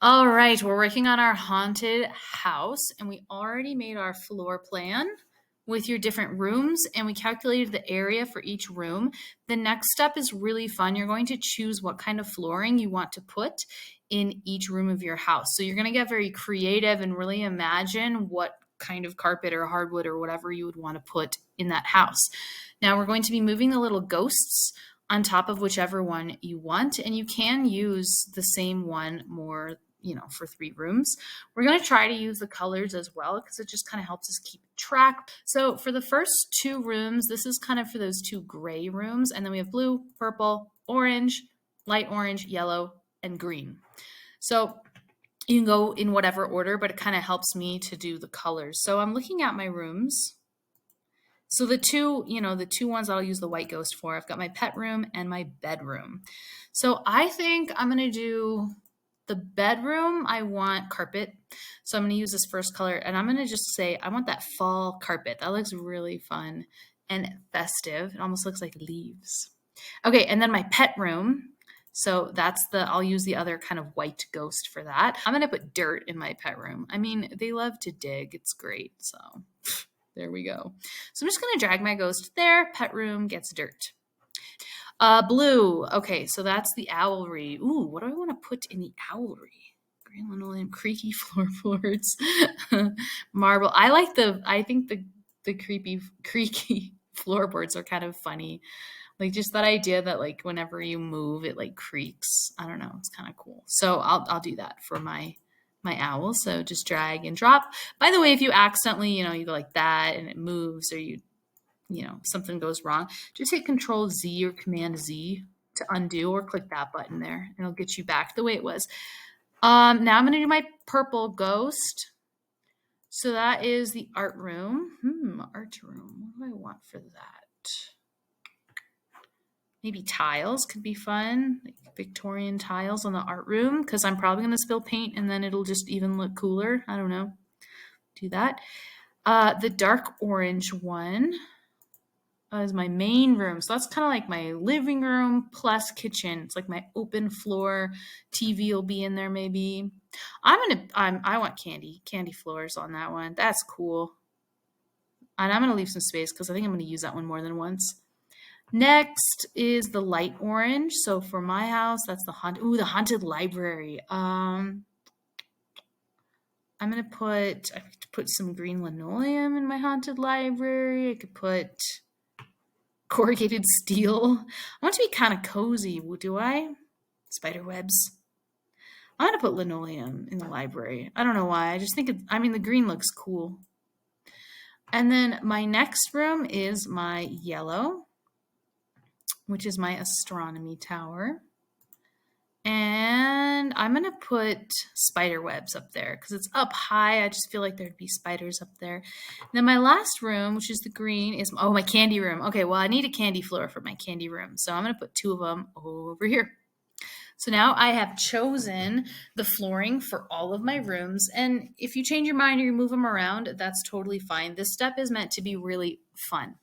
All right, we're working on our haunted house, and we already made our floor plan with your different rooms, and we calculated the area for each room. The next step is really fun. You're going to choose what kind of flooring you want to put in each room of your house. So you're going to get very creative and really imagine what kind of carpet or hardwood or whatever you would want to put in that house. Now we're going to be moving the little ghosts on top of whichever one you want, and you can use the same one more for 3 rooms. We're going to try to use the colors as well because it just kind of helps us keep track. So for the first 2 rooms, this is kind of for those 2 gray rooms. And then we have blue, purple, orange, light orange, yellow, and green. So you can go in whatever order, but it kind of helps me to do the colors. So I'm looking at my rooms. So the two ones I'll use the white ghost for, I've got my pet room and my bedroom. So I think I'm going to do the bedroom. I want carpet. So I'm going to use this first color, and I'm going to just say I want that fall carpet. That looks really fun and festive. It almost looks like leaves. Okay, and then my pet room. So I'll use the other kind of white ghost for that. I'm going to put dirt in my pet room. I mean, they love to dig. It's great. So there we go. So I'm just going to drag my ghost there. Pet room gets dirt. Blue. Okay, so that's the owlry. Ooh, what do I want to put in the owlry? Green linoleum, creaky floorboards, marble. I think the creaky floorboards are kind of funny. Like just that idea that like whenever you move, it like creaks. I don't know. It's kind of cool. So I'll do that for my owl. So just drag and drop. By the way, if you accidentally, you go like that and it moves, or something goes wrong, just hit Control Z or Command Z to undo, or click that button there. It'll get you back the way it was. Now I'm going to do my purple ghost. So that is the art room. Art room. What do I want for that? Maybe tiles could be fun, like Victorian tiles on the art room, because I'm probably going to spill paint and then it'll just even look cooler. I don't know. Do that. The dark orange one is my main room. So that's kind of like my living room plus kitchen. It's like my open floor. TV will be in there maybe. I want candy floors on that one. That's cool. And I'm going to leave some space because I think I'm going to use that one more than once. Next is the light orange. So for my house, that's the haunted library. I'm going to put some green linoleum in my haunted library. I could put corrugated steel. I want it to be kind of cozy. Do I? Spider webs. I'm going to put linoleum in the library. I don't know why. I just think the green looks cool. And then my next room is my yellow, which is my astronomy tower. And I'm going to put spider webs up there because it's up high. I just feel like there'd be spiders up there. And then my last room, which is the green, is my candy room. Okay, well, I need a candy floor for my candy room. So I'm going to put 2 of them over here. So now I have chosen the flooring for all of my rooms. And if you change your mind or you move them around, that's totally fine. This step is meant to be really fun.